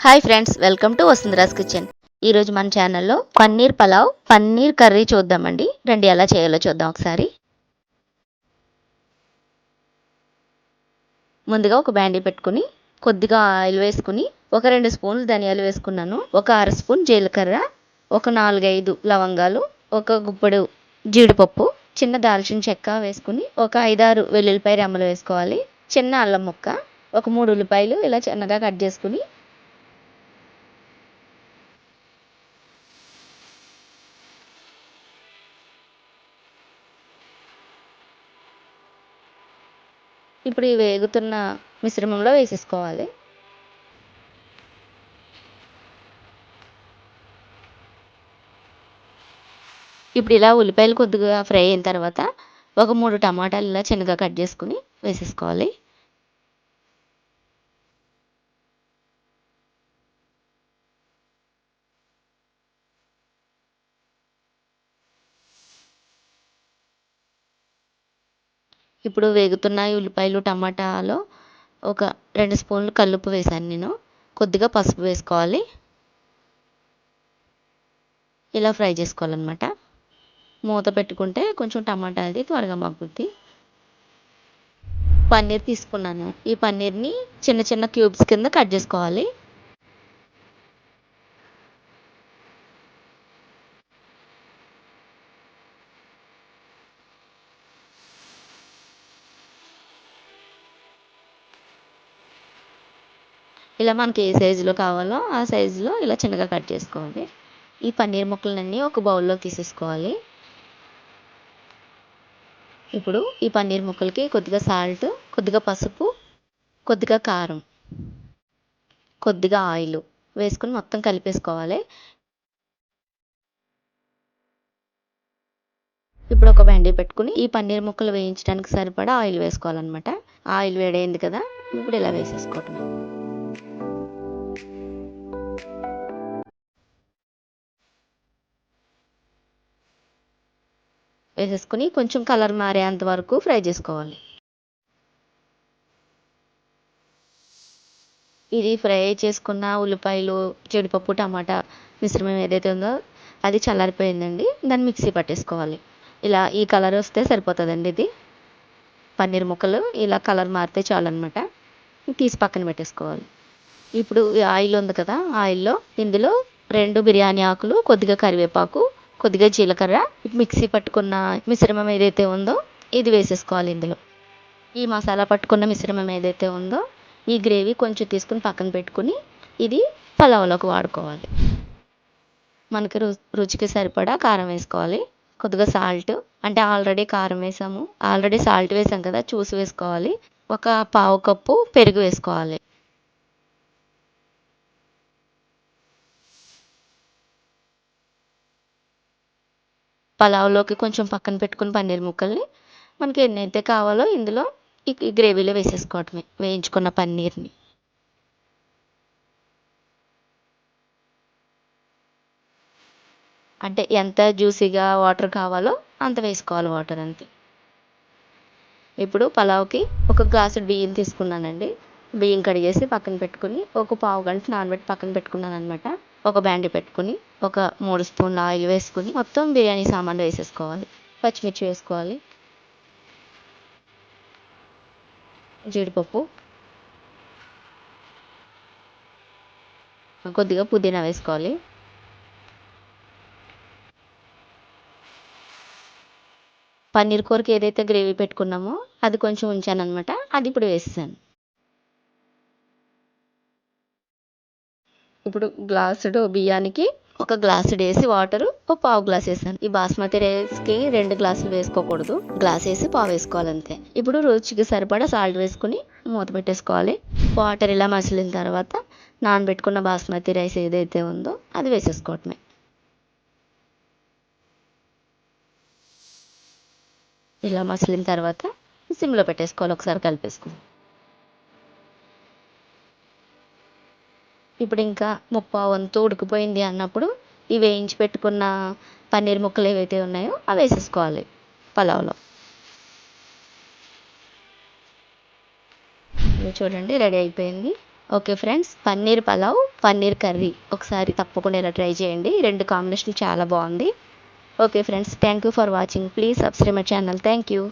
Hi friends, welcome to Vasundhara's kitchen. ఈరోజు మన ఛానల్లో పన్నీర్ పలావ్, పన్నీర్ కర్రీ చూద్దామండి. రండి ఎలా చేయాలో చూద్దాం ఒకసారి. ముందుగా ఒక బ్యాండీ పెట్టుకుని కొద్దిగా ఆయిల్ వేసుకుని ఒక 2 స్పూన్లు ధనియాలు వేసుకున్నాను, ఒక అర స్పూన్ జీలకర్ర, ఒక 4-5 లవంగాలు, ఒక గుప్పెడు జీడిపప్పు, చిన్న దాల్చిన చెక్క వేసుకుని ఒక 5-6 వెల్లుల్లిపాయ రెమ్మలు వేసుకోవాలి. చిన్న అల్లం ముక్క, ఒక 3 ఉల్లిపాయలు ఇలా చిన్నగా కట్ చేసుకుని ఇప్పుడు ఈ వేగుతున్న మిశ్రమంలో వేసేసుకోవాలి. ఇప్పుడు ఇలా ఉల్లిపాయలు కొద్దిగా ఫ్రై అయిన తర్వాత ఒక 3 టమాటాలు ఇలా చిన్నగా కట్ చేసుకుని వేసేసుకోవాలి. ఇప్పుడు వేగుతున్న ఈ ఉల్లిపాయలు టమాటాలో ఒక 2 స్పూన్లు కల్లుప్పు వేశాను నేను. కొద్దిగా పసుపు వేసుకోవాలి. ఇలా ఫ్రై చేసుకోవాలన్నమాట. మూత పెట్టుకుంటే కొంచెం టమాటా అది త్వరగా మగ్గుద్ది. పన్నీర్ తీసుకున్నాను. ఈ పన్నీర్ని చిన్న చిన్న క్యూబ్స్ కింద కట్ చేసుకోవాలి. ఇలా మనకి ఏ సైజులో కావాలో ఆ సైజులో ఇలా చిన్నగా కట్ చేసుకోవాలి. ఈ పన్నీర్ ముక్కలన్నీ ఒక బౌల్లో తీసేసుకోవాలి. ఇప్పుడు ఈ పన్నీర్ ముక్కలకి కొద్దిగా సాల్ట్, కొద్దిగా పసుపు, కొద్దిగా కారం, కొద్దిగా ఆయిల్ వేసుకుని మొత్తం కలిపేసుకోవాలి. ఇప్పుడు ఒక బండి పెట్టుకుని ఈ పన్నీర్ ముక్కలు వేయించడానికి సరిపడా ఆయిల్ వేసుకోవాలన్నమాట. ఆయిల్ వేడైంది కదా, ఇప్పుడు ఇలా వేసేసుకోవటం. వేసేసుకుని కొంచెం కలర్ మారేంత వరకు ఫ్రై చేసుకోవాలి. ఇది ఫ్రై చేసుకున్న ఉల్లిపాయలు, జీడిపప్పు, టమాటా మిశ్రమం ఏదైతే ఉందో అది చల్లారిపోయిందండి. దాన్ని మిక్సీ పట్టేసుకోవాలి. ఇలా ఈ కలర్ వస్తే సరిపోతుందండి. ఇది పన్నీర్ ముక్కలు ఇలా కలర్ మారితే చాలన్నమాట. తీసి పక్కన పెట్టేసుకోవాలి. ఇప్పుడు ఈ ఆయిల్ ఉంది కదా, ఆయిల్లో ఇందులో 2 బిర్యానీ ఆకులు, కొద్దిగా కరివేపాకు, కొద్దిగా జీలకర్ర, మిక్సీ పట్టుకున్న మిశ్రమం ఏదైతే ఉందో ఇది వేసేసుకోవాలి. ఇందులో ఈ మసాలా పట్టుకున్న మిశ్రమం ఏదైతే ఉందో ఈ గ్రేవీ కొంచెం తీసుకుని పక్కన పెట్టుకుని ఇది పలావ్లోకి వాడుకోవాలి. మనకి రుచికి సరిపడా కారం వేసుకోవాలి. కొద్దిగా సాల్ట్, అంటే ఆల్రెడీ సాల్ట్ వేసాం కదా, చూసి వేసుకోవాలి. ఒక పావు కప్పు పెరుగు వేసుకోవాలి. పలావ్లోకి కొంచెం పక్కన పెట్టుకుని పన్నీర్ ముక్కల్ని మనకి ఎన్నైతే కావాలో ఇందులో ఈ గ్రేవీలో వేసేసుకోవటమే, వేయించుకున్న పన్నీర్ని. అంటే ఎంత జ్యూసీగా వాటర్ కావాలో అంత వేసుకోవాలి వాటర్, అంతే. ఇప్పుడు పలావ్కి ఒక గ్లాసు బియ్యం తీసుకున్నానండి. బియ్యం కడిగేసి పక్కన పెట్టుకుని ఒక పావు గంట నానబెట్టి పక్కన పెట్టుకున్నాను అనమాట. ఒక బ్యాండీ పెట్టుకుని ఒక 3 స్పూన్ల ఆయిల్ వేసుకుని మొత్తం బిర్యానీ సామాన్లు వేసేసుకోవాలి. పచ్చిమిర్చి వేసుకోవాలి, జీడిపప్పు, కొద్దిగా పుదీనా వేసుకోవాలి. పన్నీర్ కూరకి ఏదైతే గ్రేవీ పెట్టుకున్నామో అది కొంచెం ఉంచాను అనమాట, అది ఇప్పుడు వేసేసాను. ఇప్పుడు గ్లాసుడు బియ్యానికి ఒక గ్లాసుడు వేసి వాటర్ ఒక పావు గ్లాస్ వేసాను. ఈ బాస్మతి రైస్కి 2 గ్లాసులు వేసుకోకూడదు, గ్లాస్ వేసి పావు వేసుకోవాలి అంతే. ఇప్పుడు రుచికి సరిపడా సాల్ట్ వేసుకుని మూత పెట్టేసుకోవాలి. వాటర్ ఇలా మసిలిన తర్వాత నానబెట్టుకున్న బాస్మతి రైస్ ఏదైతే ఉందో అది వేసేసుకోవటమే. ఇలా మసిలిన తర్వాత సిమ్లో పెట్టేసుకోవాలి, ఒకసారి కలిపేసుకోవాలి. ఇప్పుడు ఇంకా ముప్పావు వంతు ఉడికిపోయింది అన్నప్పుడు ఈ వేయించి పెట్టుకున్న పన్నీర్ ముక్కలు ఏవైతే ఉన్నాయో అవి వేసేసుకోవాలి పలావ్లో. ఇది చూడండి రెడీ అయిపోయింది. Okay friends, paneer pulao, paneer curry ఒకసారి తప్పకుండా ఇలా ట్రై చేయండి. 2 కాంబినేషన్ చాలా బాగుంది. Okay friends, thank you for watching. Please subscribe my channel. Thank you.